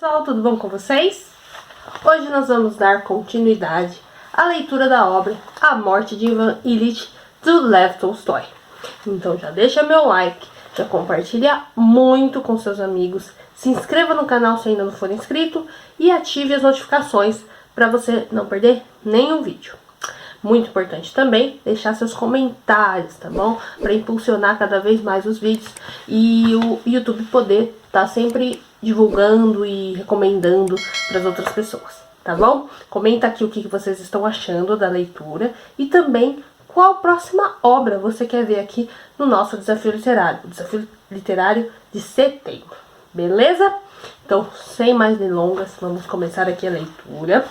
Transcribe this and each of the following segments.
Pessoal, tudo bom com vocês? Hoje nós vamos dar continuidade à leitura da obra A Morte de Ivan Ilitch, do Lev Tolstói. Então já deixa meu like, já compartilha muito com seus amigos, se inscreva no canal se ainda não for inscrito e ative as notificações para você não perder nenhum vídeo. Muito importante também deixar seus comentários, tá bom? Para impulsionar cada vez mais os vídeos e o YouTube poder estar sempre divulgando e recomendando para as outras pessoas, tá bom? Comenta aqui o que vocês estão achando da leitura e também qual próxima obra você quer ver aqui no nosso desafio literário, o desafio literário de setembro, beleza? Então, sem mais delongas, vamos começar aqui a leitura.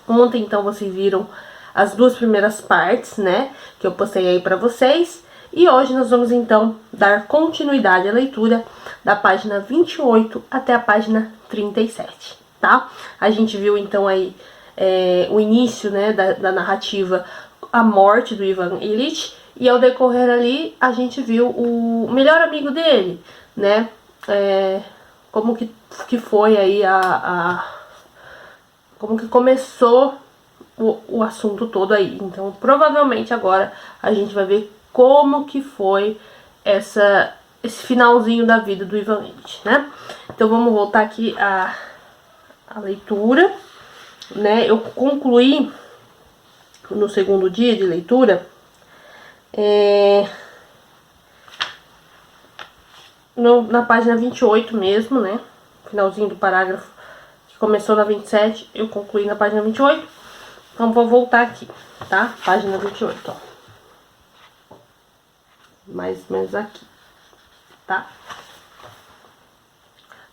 Ontem, então, vocês viram as duas primeiras partes, né, que eu postei aí pra vocês. E hoje nós vamos, então, dar continuidade à leitura da página 28 até a página 37, tá? A gente viu, então, aí o início, né, da narrativa, a morte do Ivan Ilitch. E ao decorrer ali, a gente viu o melhor amigo dele, né, como que foi aí como que começou o assunto todo aí. Então, provavelmente agora a gente vai ver como que foi esse finalzinho da vida do Ivan Ilitch, né? Então, vamos voltar aqui a leitura, né? Eu concluí no segundo dia de leitura na página 28 mesmo, né? Finalzinho do parágrafo que começou na 27, eu concluí na página 28. Então, vou voltar aqui, tá? Página 28, ó. Mais ou menos aqui, tá?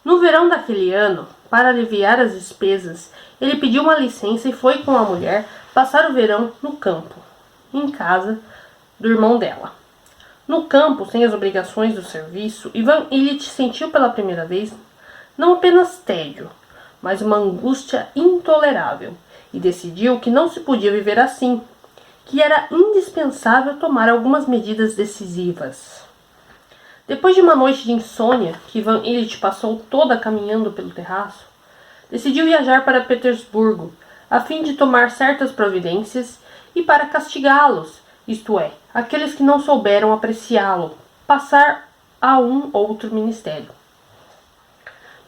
No verão daquele ano, para aliviar as despesas, ele pediu uma licença e foi com a mulher passar o verão no campo, em casa do irmão dela. No campo, sem as obrigações do serviço, Ivan Ilitch sentiu pela primeira vez não apenas tédio, mas uma angústia intolerável. E decidiu que não se podia viver assim, que era indispensável tomar algumas medidas decisivas. Depois de uma noite de insônia, que Ivan Ilitch passou toda caminhando pelo terraço, decidiu viajar para Petersburgo, a fim de tomar certas providências e para castigá-los, isto é, aqueles que não souberam apreciá-lo, passar a um outro ministério.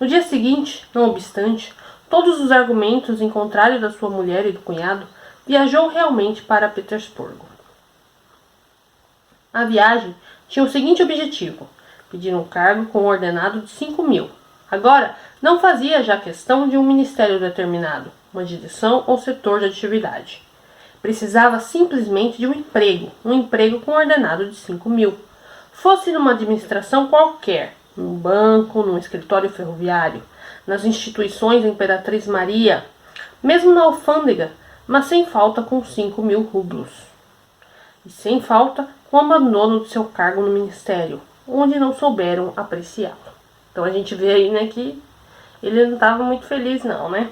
No dia seguinte, não obstante, todos os argumentos em contrário da sua mulher e do cunhado, viajou realmente para Petersburgo. A viagem tinha o seguinte objetivo: pedir um cargo com um ordenado de 5.000. Agora, não fazia já questão de um ministério determinado, uma direção ou setor de atividade. Precisava simplesmente de um emprego com ordenado de 5.000. Fosse numa administração qualquer, num banco, num escritório ferroviário, nas instituições da Imperatriz Maria, mesmo na alfândega, mas sem falta com 5.000 rublos. E sem falta com o abandono do seu cargo no ministério, onde não souberam apreciá-lo. Então a gente vê aí, né, que ele não estava muito feliz não, né,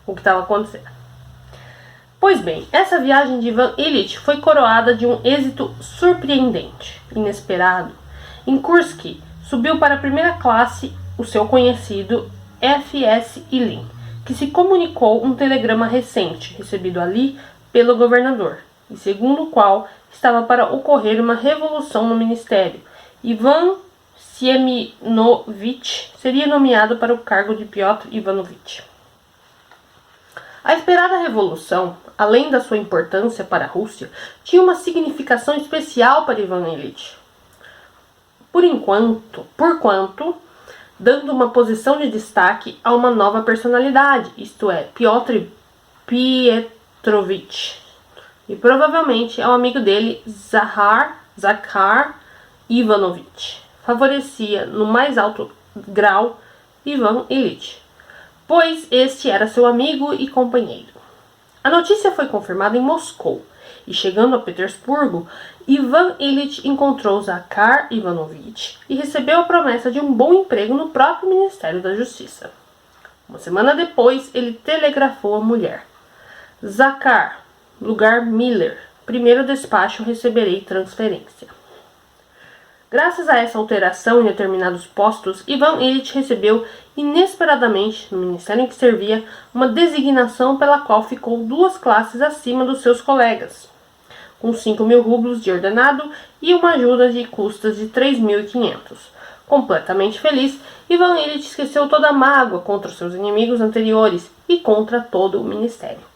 o que estava acontecendo. Pois bem, essa viagem de Ivan Ilitch foi coroada de um êxito surpreendente, inesperado. Em Kursk, subiu para a primeira classe o seu conhecido F.S. Ilin, que se comunicou um telegrama recente, recebido ali pelo governador, e segundo o qual estava para ocorrer uma revolução no ministério. Ivan Sieminovich seria nomeado para o cargo de Piotr Ivanovich. A esperada revolução, além da sua importância para a Rússia, tinha uma significação especial para Ivan Ilitch. Por quanto, dando uma posição de destaque a uma nova personalidade, isto é, Piotr Pietrovich, e provavelmente ao amigo dele, Zakhar Ivanovich. Favorecia no mais alto grau Ivan Ilitch, pois este era seu amigo e companheiro. A notícia foi confirmada em Moscou, e chegando a Petersburgo, Ivan Ilitch encontrou Zakhar Ivanovich e recebeu a promessa de um bom emprego no próprio Ministério da Justiça. Uma semana depois, ele telegrafou à mulher: Zakhar, lugar Miller, primeiro despacho, receberei transferência. Graças a essa alteração em determinados postos, Ivan Ilitch recebeu inesperadamente, no ministério em que servia, uma designação pela qual ficou 2 classes acima dos seus colegas, com 5.000 rublos de ordenado e uma ajuda de custas de 3.500. Completamente feliz, Ivan Ilitch esqueceu toda a mágoa contra os seus inimigos anteriores e contra todo o ministério.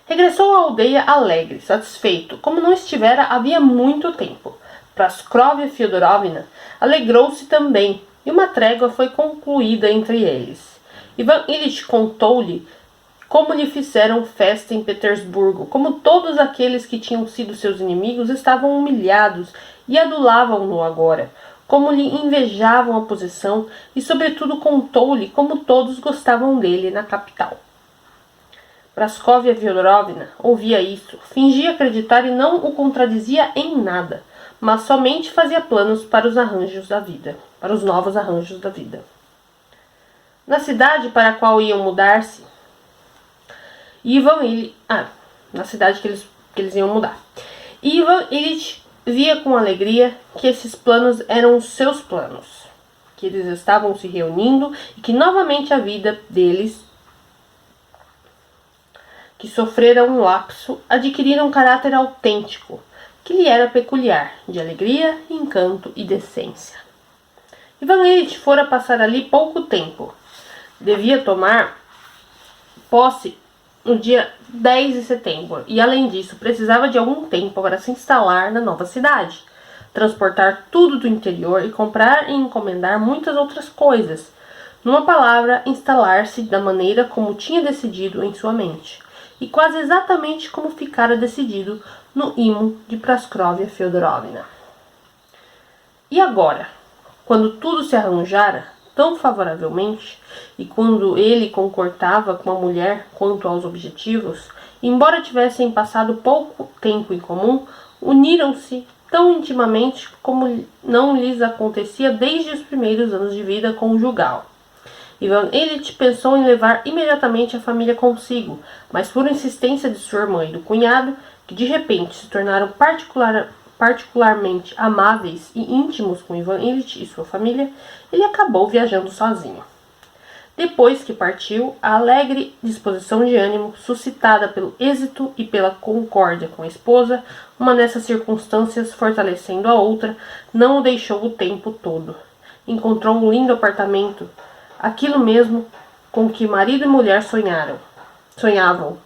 Regressou à aldeia alegre, satisfeito, como não estivera havia muito tempo. Praskovia Fyodorovna alegrou-se também, e uma trégua foi concluída entre eles. Ivan Ilitch contou-lhe como lhe fizeram festa em Petersburgo, como todos aqueles que tinham sido seus inimigos estavam humilhados e adulavam-no agora, como lhe invejavam a posição e, sobretudo, contou-lhe como todos gostavam dele na capital. Praskovia Fyodorovna ouvia isso, fingia acreditar e não o contradizia em nada, mas somente fazia planos para os arranjos da vida, para os novos arranjos da vida. Na cidade para a qual iam mudar-se, na cidade que eles iam mudar, Ivan Ilitch via com alegria que esses planos eram os seus planos, que eles estavam se reunindo e que novamente a vida deles, que sofrera um lapso, adquirira um caráter autêntico, que lhe era peculiar, de alegria, encanto e decência. Ivan Ilitch fora passar ali pouco tempo. Devia tomar posse no dia 10 de setembro e, além disso, precisava de algum tempo para se instalar na nova cidade, transportar tudo do interior e comprar e encomendar muitas outras coisas. Numa palavra, instalar-se da maneira como tinha decidido em sua mente, e quase exatamente como ficara decidido no imo de Praskovia Fyodorovna. E agora, quando tudo se arranjara tão favoravelmente, e quando ele concordava com a mulher quanto aos objetivos, embora tivessem passado pouco tempo em comum, uniram-se tão intimamente como não lhes acontecia desde os primeiros anos de vida conjugal. Ivan Ilitch pensou em levar imediatamente a família consigo, mas por insistência de sua irmã e do cunhado, que de repente se tornaram particularmente amáveis e íntimos com Ivan Ilitch e sua família, ele acabou viajando sozinho. Depois que partiu, a alegre disposição de ânimo, suscitada pelo êxito e pela concórdia com a esposa, uma dessas circunstâncias fortalecendo a outra, não o deixou o tempo todo. Encontrou um lindo apartamento, aquilo mesmo com que marido e mulher sonhavam.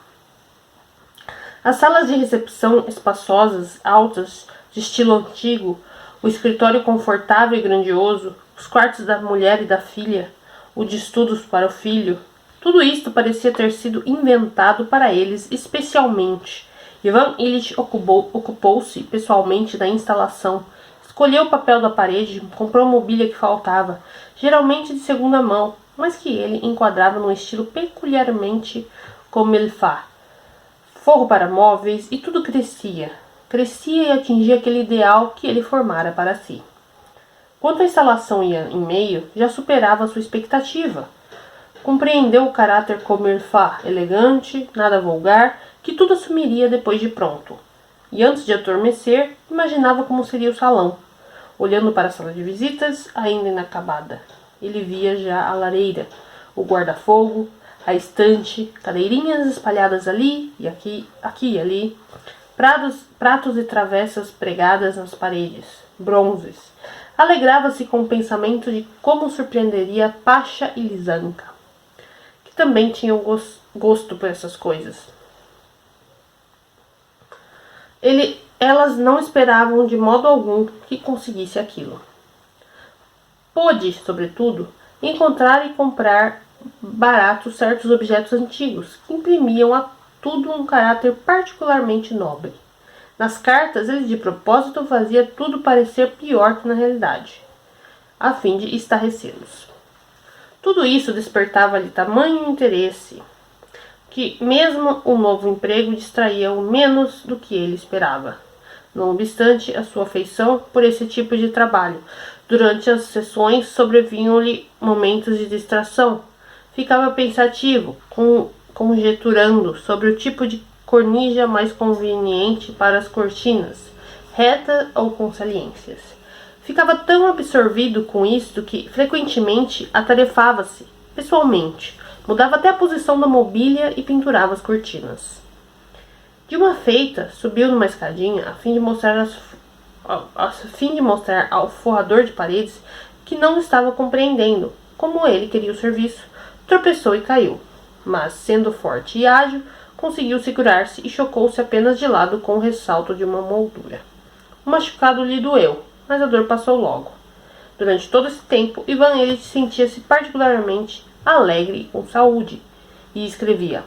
As salas de recepção espaçosas, altas, de estilo antigo, o escritório confortável e grandioso, os quartos da mulher e da filha, o de estudos para o filho, tudo isto parecia ter sido inventado para eles especialmente. Ivan Ilitch ocupou-se pessoalmente da instalação, escolheu o papel da parede, comprou a mobília que faltava, geralmente de segunda mão, mas que ele enquadrava num estilo peculiarmente como ele faz. Forro para móveis e tudo crescia e atingia aquele ideal que ele formara para si. Quanto a instalação ia em meio, já superava sua expectativa. Compreendeu o caráter como ele faz, elegante, nada vulgar, que tudo assumiria depois de pronto. E antes de adormecer, imaginava como seria o salão. Olhando para a sala de visitas, ainda inacabada, ele via já a lareira, o guarda-fogo, a estante, cadeirinhas espalhadas ali e aqui e ali, pratos e travessas pregadas nas paredes, bronzes. Alegrava-se com o pensamento de como surpreenderia Pasha e Lizanka, que também tinham gosto por essas coisas. Elas não esperavam de modo algum que conseguisse aquilo. Pôde, sobretudo, encontrar e comprar barato certos objetos antigos, que imprimiam a tudo um caráter particularmente nobre. Nas cartas, ele de propósito fazia tudo parecer pior que na realidade, a fim de estarrecê-los. Tudo isso despertava-lhe tamanho interesse, que mesmo o novo emprego distraía-o menos do que ele esperava. Não obstante a sua afeição por esse tipo de trabalho, durante as sessões sobrevinham-lhe momentos de distração. Ficava pensativo, conjeturando sobre o tipo de cornija mais conveniente para as cortinas, reta ou com saliências. Ficava tão absorvido com isto que frequentemente atarefava-se, pessoalmente, mudava até a posição da mobília e pendurava as cortinas. De uma feita, subiu numa escadinha a fim de mostrar ao forrador de paredes que não estava compreendendo como ele queria o serviço, tropeçou e caiu, mas, sendo forte e ágil, conseguiu segurar-se e chocou-se apenas de lado com o ressalto de uma moldura. O machucado lhe doeu, mas a dor passou logo. Durante todo esse tempo, Ivan Ilitch sentia-se particularmente alegre e com saúde, e escrevia: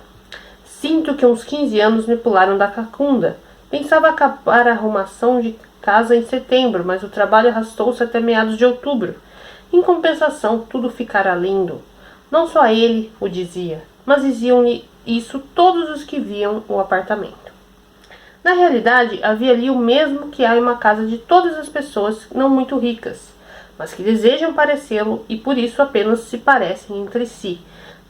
"Sinto que uns 15 anos me pularam da cacunda. Pensava acabar a arrumação de casa em setembro, mas o trabalho arrastou-se até meados de outubro. Em compensação, tudo ficara lindo." Não só ele o dizia, mas diziam-lhe isso todos os que viam o apartamento. Na realidade, havia ali o mesmo que há em uma casa de todas as pessoas não muito ricas, mas que desejam parecê-lo e por isso apenas se parecem entre si.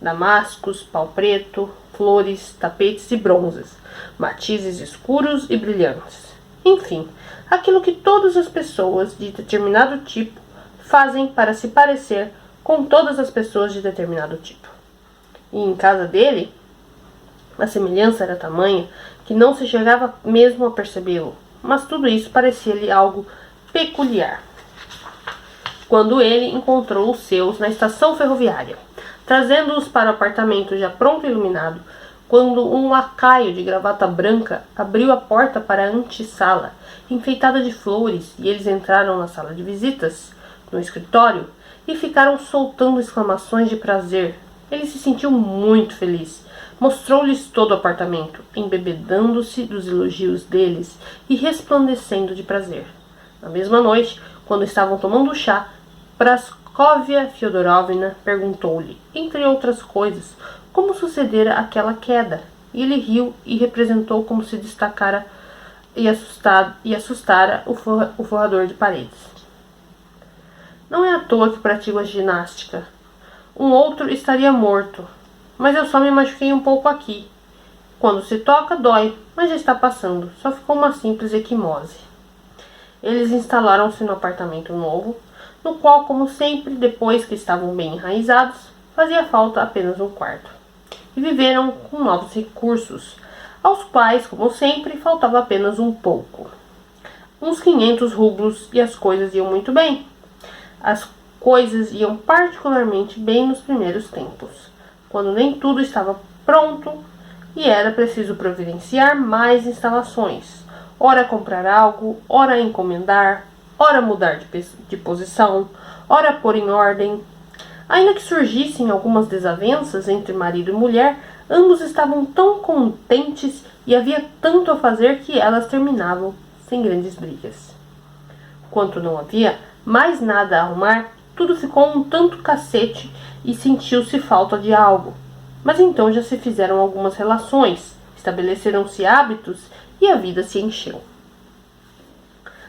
Damascos, pau preto, flores, tapetes e bronzes, matizes escuros e brilhantes. Enfim, aquilo que todas as pessoas de determinado tipo fazem para se parecer com todas as pessoas de determinado tipo. E em casa dele, a semelhança era tamanha que não se chegava mesmo a percebê-lo, mas tudo isso parecia-lhe algo peculiar. Quando ele encontrou os seus na estação ferroviária, trazendo-os para o apartamento já pronto e iluminado, quando um lacaio de gravata branca abriu a porta para a antessala, enfeitada de flores, e eles entraram na sala de visitas, no escritório, e ficaram soltando exclamações de prazer. Ele se sentiu muito feliz. Mostrou-lhes todo o apartamento, embebedando-se dos elogios deles e resplandecendo de prazer. Na mesma noite, quando estavam tomando chá, Praskovia Fyodorovna perguntou-lhe, entre outras coisas, como sucedera aquela queda, e ele riu e representou como se destacara e assustara o forrador de paredes. Não é à toa que pratico a ginástica. Um outro estaria morto, mas eu só me machuquei um pouco aqui. Quando se toca, dói, mas já está passando, só ficou uma simples equimose. Eles instalaram-se no apartamento novo, no qual, como sempre, depois que estavam bem enraizados, fazia falta apenas um quarto. E viveram com novos recursos, aos quais, como sempre, faltava apenas um pouco. Uns 500 rublos e as coisas iam muito bem. As coisas iam particularmente bem nos primeiros tempos, quando nem tudo estava pronto e era preciso providenciar mais instalações, ora comprar algo, ora encomendar, ora mudar de posição, ora pôr em ordem. Ainda que surgissem algumas desavenças entre marido e mulher, ambos estavam tão contentes e havia tanto a fazer que elas terminavam sem grandes brigas. Quanto não havia mais nada a arrumar, tudo ficou um tanto cacete e sentiu-se falta de algo. Mas então já se fizeram algumas relações, estabeleceram-se hábitos e a vida se encheu.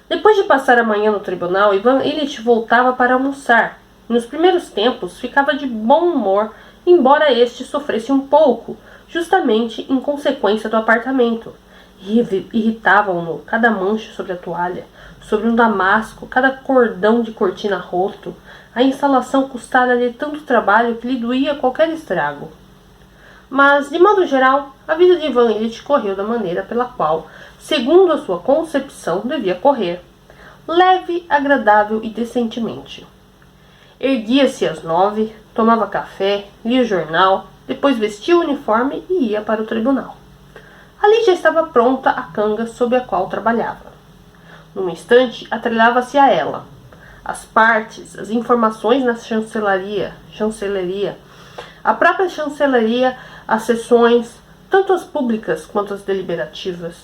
Depois de passar a manhã no tribunal, Ivan Ilitch voltava para almoçar. Nos primeiros tempos ficava de bom humor, embora este sofresse um pouco, justamente em consequência do apartamento. Irritavam-no cada mancha sobre a toalha, sobre um damasco, cada cordão de cortina roto. A instalação custara-lhe tanto trabalho que lhe doía qualquer estrago. Mas, de modo geral, a vida de Ivan Ilitch correu da maneira pela qual, segundo a sua concepção, devia correr. Leve, agradável e decentemente. Erguia-se às 9, tomava café, lia o jornal, depois vestia o uniforme e ia para o tribunal. Ali já estava pronta a canga sob a qual trabalhava. Num instante, atrelava-se a ela. As partes, as informações na chancelaria, a própria chancelaria, as sessões, tanto as públicas quanto as deliberativas.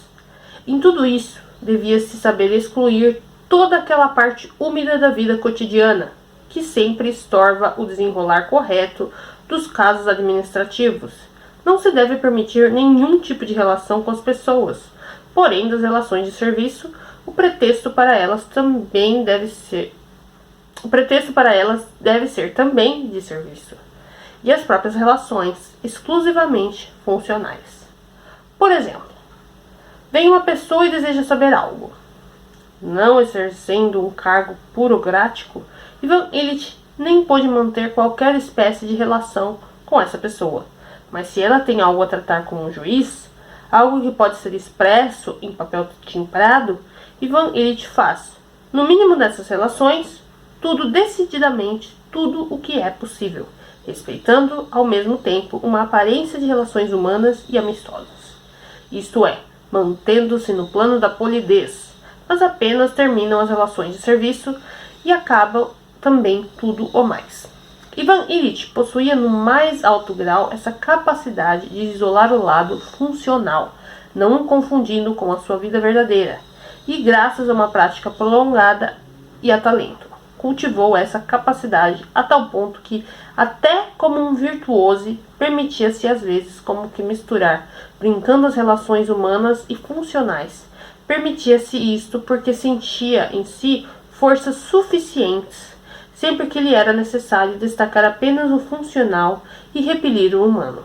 Em tudo isso, devia-se saber excluir toda aquela parte úmida da vida cotidiana, que sempre estorva o desenrolar correto dos casos administrativos. Não se deve permitir nenhum tipo de relação com as pessoas, porém, das relações de serviço, o pretexto para elas deve ser também de serviço, e as próprias relações exclusivamente funcionais. Por exemplo, vem uma pessoa e deseja saber algo. Não exercendo um cargo burocrático, Ivan Ilitch nem pôde manter qualquer espécie de relação com essa pessoa. Mas se ela tem algo a tratar com um juiz, algo que pode ser expresso em papel timbrado, Ivan Ilitch faz, no mínimo dessas relações, tudo decididamente, tudo o que é possível, respeitando ao mesmo tempo uma aparência de relações humanas e amistosas. Isto é, mantendo-se no plano da polidez, mas apenas terminam as relações de serviço e acabam também tudo o mais. Ivan Ilitch possuía no mais alto grau essa capacidade de isolar o lado funcional, não o confundindo com a sua vida verdadeira, e graças a uma prática prolongada e a talento, cultivou essa capacidade a tal ponto que, até como um virtuose, permitia-se às vezes como que misturar, brincando as relações humanas e funcionais. Permitia-se isto porque sentia em si forças suficientes, sempre que lhe era necessário destacar apenas o funcional e repelir o humano.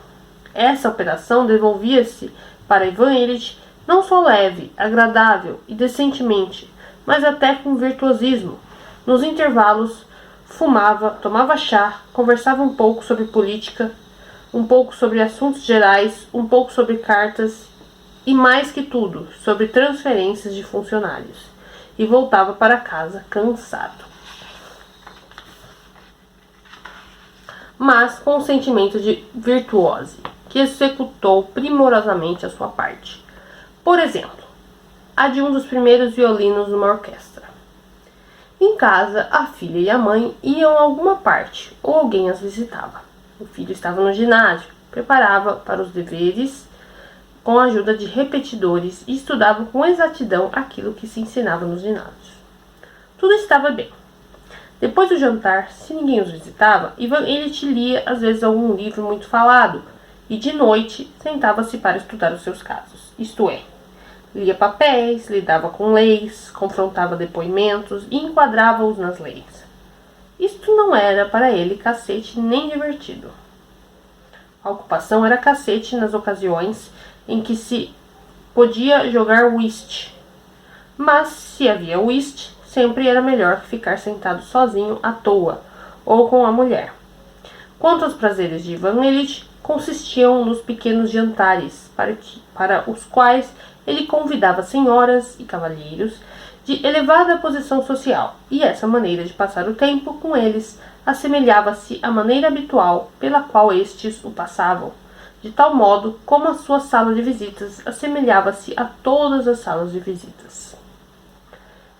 Essa operação devolvia-se para Ivan Ilitch não só leve, agradável e decentemente, mas até com virtuosismo. Nos intervalos, fumava, tomava chá, conversava um pouco sobre política, um pouco sobre assuntos gerais, um pouco sobre cartas e, mais que tudo, sobre transferências de funcionários. E voltava para casa cansado, mas com um sentimento de virtuose, que executou primorosamente a sua parte. Por exemplo, a de um dos primeiros violinos numa orquestra. Em casa, a filha e a mãe iam a alguma parte, ou alguém as visitava. O filho estava no ginásio, preparava para os deveres com a ajuda de repetidores e estudava com exatidão aquilo que se ensinava nos ginásios. Tudo estava bem. Depois do jantar, se ninguém os visitava, Ivan Ilitch lia às vezes algum livro muito falado e de noite sentava-se para estudar os seus casos, isto é, lia papéis, lidava com leis, confrontava depoimentos e enquadrava-os nas leis. Isto não era para ele cacete nem divertido. A ocupação era cacete nas ocasiões em que se podia jogar whist. Mas se havia whist, sempre era melhor que ficar sentado sozinho à toa ou com a mulher. Quanto aos prazeres de Ivan Ilitch, consistiam nos pequenos jantares para os quais ele convidava senhoras e cavalheiros de elevada posição social, e essa maneira de passar o tempo com eles assemelhava-se à maneira habitual pela qual estes o passavam, de tal modo como a sua sala de visitas assemelhava-se a todas as salas de visitas.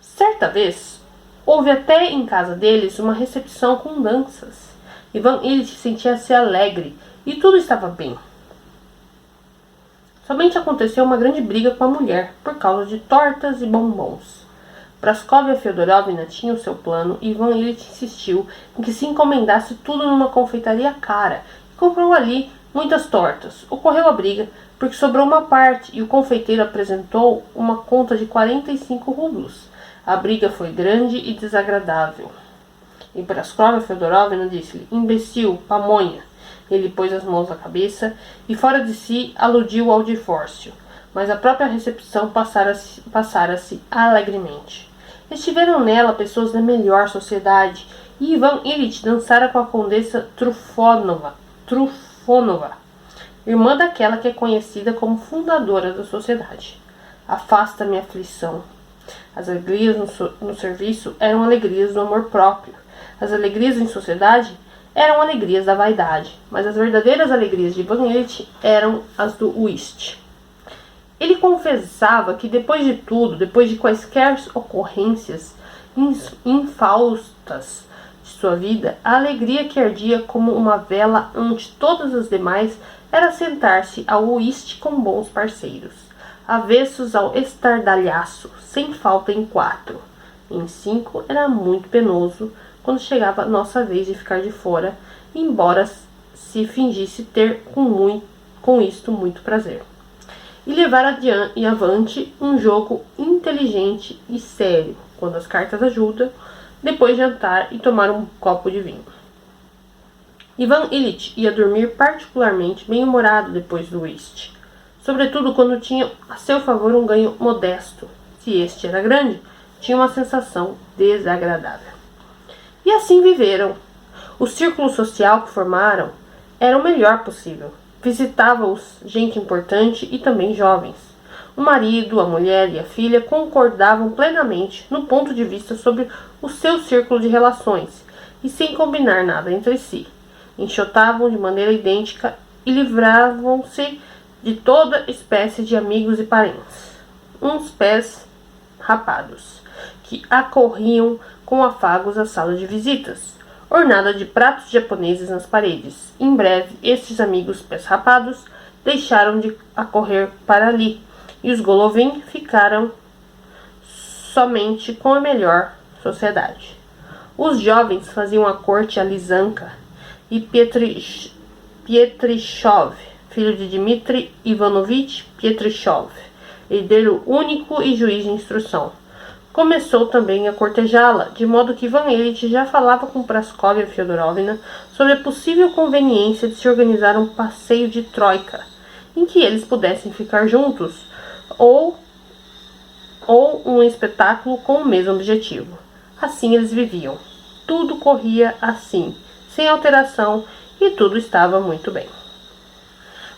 Certa vez, houve até em casa deles uma recepção com danças. Ivan Ilitch sentia-se alegre e tudo estava bem. Somente aconteceu uma grande briga com a mulher, por causa de tortas e bombons. Praskovia Feodorovna tinha o seu plano e Ivan Ilitch insistiu em que se encomendasse tudo numa confeitaria cara e comprou ali muitas tortas. Ocorreu a briga porque sobrou uma parte e o confeiteiro apresentou uma conta de 45 rublos. A briga foi grande e desagradável. E Praskovia Feodorovna disse-lhe: imbecil, pamonha. Ele pôs as mãos na cabeça e, fora de si, aludiu ao divórcio. Mas a própria recepção passara-se alegremente. Estiveram nela pessoas da melhor sociedade e Ivan Ilitch dançara com a condessa Trufonova, irmã daquela que é conhecida como fundadora da sociedade. Afasta-me a aflição. As alegrias no serviço eram alegrias do amor próprio. As alegrias em sociedade eram alegrias da vaidade, mas as verdadeiras alegrias de Ivan Ilitch eram as do whist. Ele confessava que depois de tudo, depois de quaisquer ocorrências infaustas de sua vida, a alegria que ardia como uma vela ante todas as demais era sentar-se ao whist com bons parceiros, avessos ao estardalhaço, sem falta em 4. Em 5 era muito penoso quando chegava a nossa vez de ficar de fora, embora se fingisse ter com isto muito prazer. E levar avante um jogo inteligente e sério, quando as cartas ajudam, depois jantar e tomar um copo de vinho. Ivan Ilitch ia dormir particularmente bem-humorado depois do whist, sobretudo quando tinha a seu favor um ganho modesto. Se este era grande, tinha uma sensação desagradável. E assim viveram. O círculo social que formaram era o melhor possível. Visitava-os gente importante e também jovens. O marido, a mulher e a filha concordavam plenamente no ponto de vista sobre o seu círculo de relações e sem combinar nada entre si. Enxotavam de maneira idêntica e livravam-se de toda espécie de amigos e parentes. Uns pés rapados, que acorriam com afagos à sala de visitas, ornada de pratos japoneses nas paredes. Em breve, estes amigos pés rapados deixaram de acorrer para ali, e os Golovin ficaram somente com a melhor sociedade. Os jovens faziam a corte a Lizanka e Pietrishov, filho de Dmitri Ivanovich Pietrishov, herdeiro único e juiz de instrução. Começou também a cortejá-la, de modo que Ivan Ilyich já falava com Praskovia Fyodorovna sobre a possível conveniência de se organizar um passeio de troika, em que eles pudessem ficar juntos, ou um espetáculo com o mesmo objetivo. Assim eles viviam. Tudo corria assim, sem alteração, e tudo estava muito bem.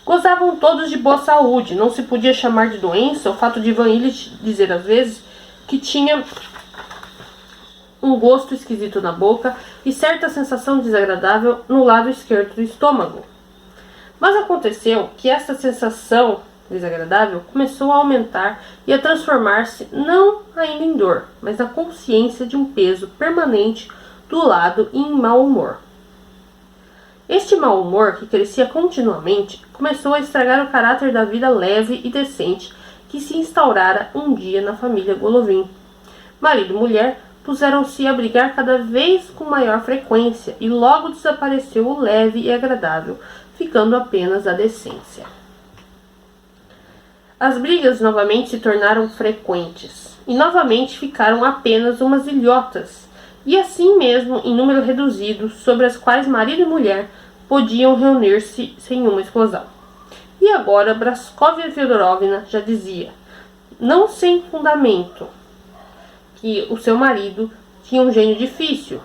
Gozavam todos de boa saúde, não se podia chamar de doença o fato de Ivan Ilyich dizer às vezes que tinha um gosto esquisito na boca e certa sensação desagradável no lado esquerdo do estômago. Mas aconteceu que esta sensação desagradável começou a aumentar e a transformar-se não ainda em dor, mas na consciência de um peso permanente do lado e em mau humor. Este mau humor, que crescia continuamente, começou a estragar o caráter da vida leve e decente que se instaurara um dia na família Golovin. Marido e mulher puseram-se a brigar cada vez com maior frequência e logo desapareceu o leve e agradável, ficando apenas a decência. As brigas novamente se tornaram frequentes e novamente ficaram apenas umas ilhotas, e assim mesmo em número reduzido, sobre as quais marido e mulher podiam reunir-se sem uma explosão. E agora Praskovia Fyodorovna já dizia, não sem fundamento, que o seu marido tinha um gênio difícil,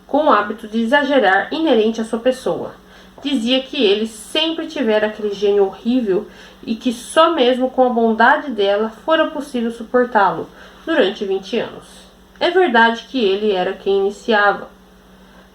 com o hábito de exagerar inerente à sua pessoa. Dizia que ele sempre tivera aquele gênio horrível e que só mesmo com a bondade dela fora possível suportá-lo durante 20 anos. É verdade que ele era quem iniciava.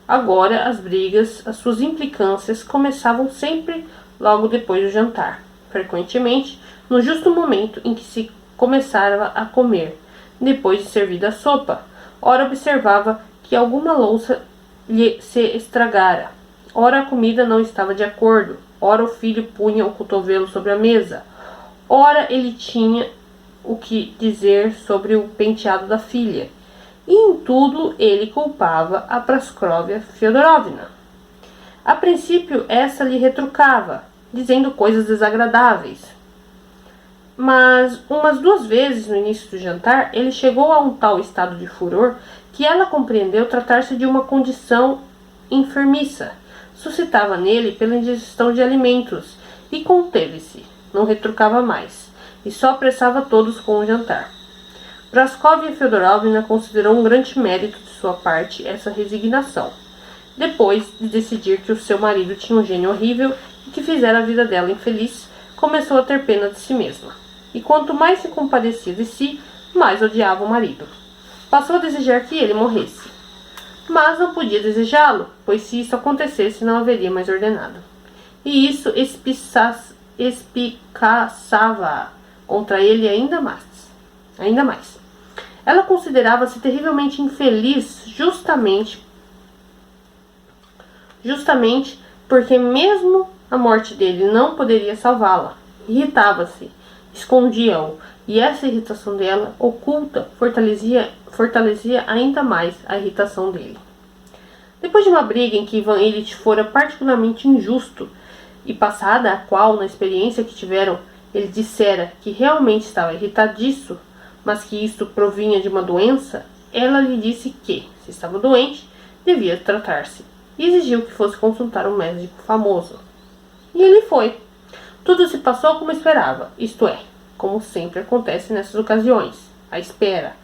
Agora as brigas, as suas implicâncias começavam sempre logo depois do jantar, frequentemente no justo momento em que se começava a comer, depois de servida a sopa. Ora observava que alguma louça lhe se estragara, ora a comida não estava de acordo, ora o filho punha o cotovelo sobre a mesa, ora ele tinha o que dizer sobre o penteado da filha, e em tudo ele culpava a Praskovia Fyodorovna. A princípio essa lhe retrucava, dizendo coisas desagradáveis. Mas umas 2 vezes no início do jantar ele chegou a um tal estado de furor que ela compreendeu tratar-se de uma condição enfermiça. Suscitava nele pela indigestão de alimentos e conteve-se, não retrucava mais, e só apressava todos com o jantar. Praskovia Fyodorovna considerou um grande mérito de sua parte essa resignação, depois de decidir que o seu marido tinha um gênio horrível e que fizera a vida dela infeliz, começou a ter pena de si mesma. E quanto mais se compadecia de si, mais odiava o marido. Passou a desejar que ele morresse. Mas não podia desejá-lo, pois se isso acontecesse não haveria mais ordenado. E isso espicaçava contra ele ainda mais. Ela considerava-se terrivelmente infeliz justamente porque mesmo a morte dele não poderia salvá-la. Irritava-se, escondia-o, e essa irritação dela, oculta, fortalecia ainda mais a irritação dele. Depois de uma briga em que Ivan Ilyich fora particularmente injusto, e passada a qual, na experiência que tiveram, ele dissera que realmente estava irritadiço, mas que isto provinha de uma doença, ela lhe disse que, se estava doente, devia tratar-se, e exigiu que fosse consultar um médico famoso. E ele foi. Tudo se passou como esperava, isto é, como sempre acontece nessas ocasiões, a espera.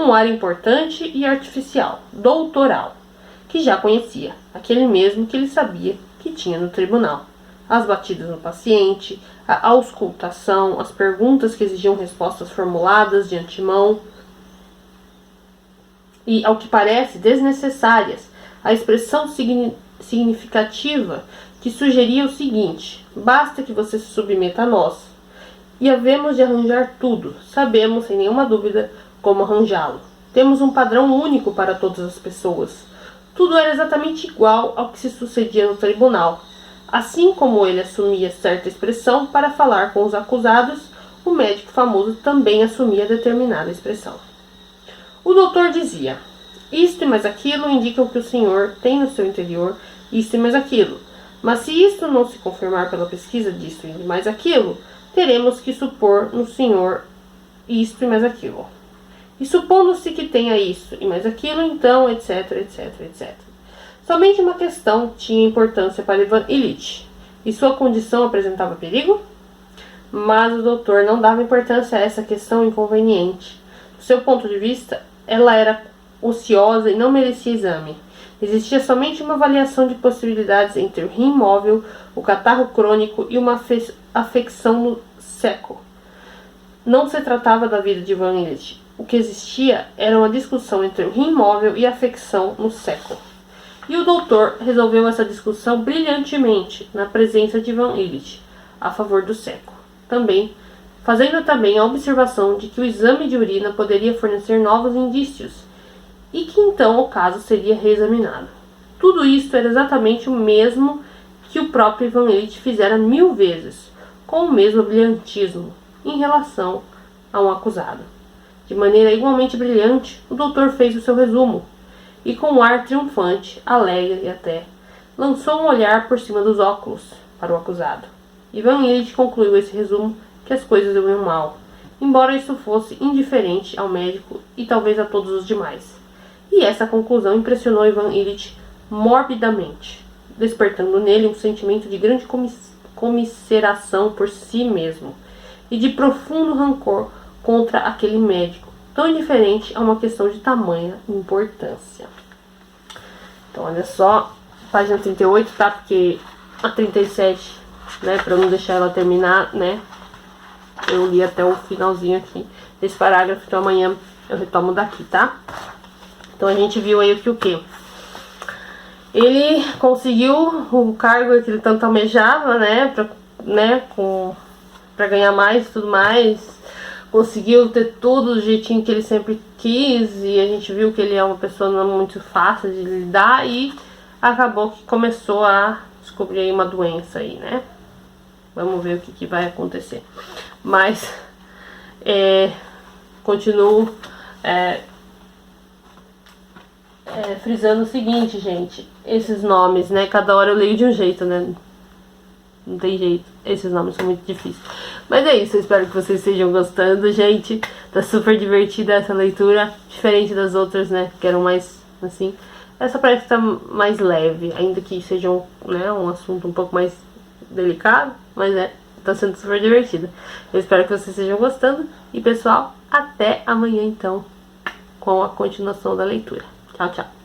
um ar importante e artificial, doutoral, que já conhecia, aquele mesmo que ele sabia que tinha no tribunal. As batidas no paciente, a auscultação, as perguntas que exigiam respostas formuladas de antemão e, ao que parece, desnecessárias, a expressão significativa que sugeria o seguinte: basta que você se submeta a nós, e havemos de arranjar tudo, sabemos sem nenhuma dúvida como arranjá-lo. Temos um padrão único para todas as pessoas. Tudo era exatamente igual ao que se sucedia no tribunal. Assim como ele assumia certa expressão para falar com os acusados, o médico famoso também assumia determinada expressão. O doutor dizia: isto e mais aquilo indicam que o senhor tem no seu interior isto e mais aquilo. Mas se isto não se confirmar pela pesquisa disto e mais aquilo, teremos que supor no senhor isto e mais aquilo. E supondo-se que tenha isso e mais aquilo, então, etc, etc, etc. Somente uma questão tinha importância para Ivan Ilitch, e sua condição apresentava perigo? Mas o doutor não dava importância a essa questão inconveniente. Do seu ponto de vista, ela era ociosa e não merecia exame. Existia somente uma avaliação de possibilidades entre o rim móvel, o catarro crônico e uma afecção no seco. Não se tratava da vida de Ivan Ilitch. O que existia era uma discussão entre o rim móvel e a afecção no seco. E o doutor resolveu essa discussão brilhantemente na presença de Ivan Ilitch, a favor do seco. Fazendo também a observação de que o exame de urina poderia fornecer novos indícios, e que então o caso seria reexaminado. Tudo isto era exatamente o mesmo que o próprio Ivan Ilitch fizera 1000 vezes, com o mesmo brilhantismo, em relação a um acusado. De maneira igualmente brilhante, o doutor fez o seu resumo, e com um ar triunfante, alegre até, lançou um olhar por cima dos óculos para o acusado. Ivan Ilitch concluiu esse resumo que as coisas iam mal, embora isso fosse indiferente ao médico e talvez a todos os demais. E essa conclusão impressionou Ivan Ilitch morbidamente, despertando nele um sentimento de grande comiseração por si mesmo e de profundo rancor contra aquele médico, tão indiferente a uma questão de tamanha importância. Então, olha só, página 38, tá? Porque a 37, né, pra eu não deixar ela terminar, né, eu li até o finalzinho aqui desse parágrafo, então amanhã eu retomo daqui, tá? Então a gente viu aí o que? Ele conseguiu o cargo que ele tanto almejava, né, pra ganhar mais e tudo mais. Conseguiu ter tudo do jeitinho que ele sempre quis, e a gente viu que ele é uma pessoa não muito fácil de lidar, e acabou que começou a descobrir aí uma doença aí, né? Vamos ver o que vai acontecer. Mas continuo frisando o seguinte, gente, esses nomes, né, cada hora eu leio de um jeito, né? Não tem jeito, esses nomes são muito difíceis. Mas é isso, eu espero que vocês estejam gostando, gente. Tá super divertida essa leitura, diferente das outras, né, que eram mais, assim. Essa parece que tá mais leve, ainda que seja um assunto um pouco mais delicado, mas tá sendo super divertida. Eu espero que vocês estejam gostando. E, pessoal, até amanhã, então, com a continuação da leitura. Tchau, tchau.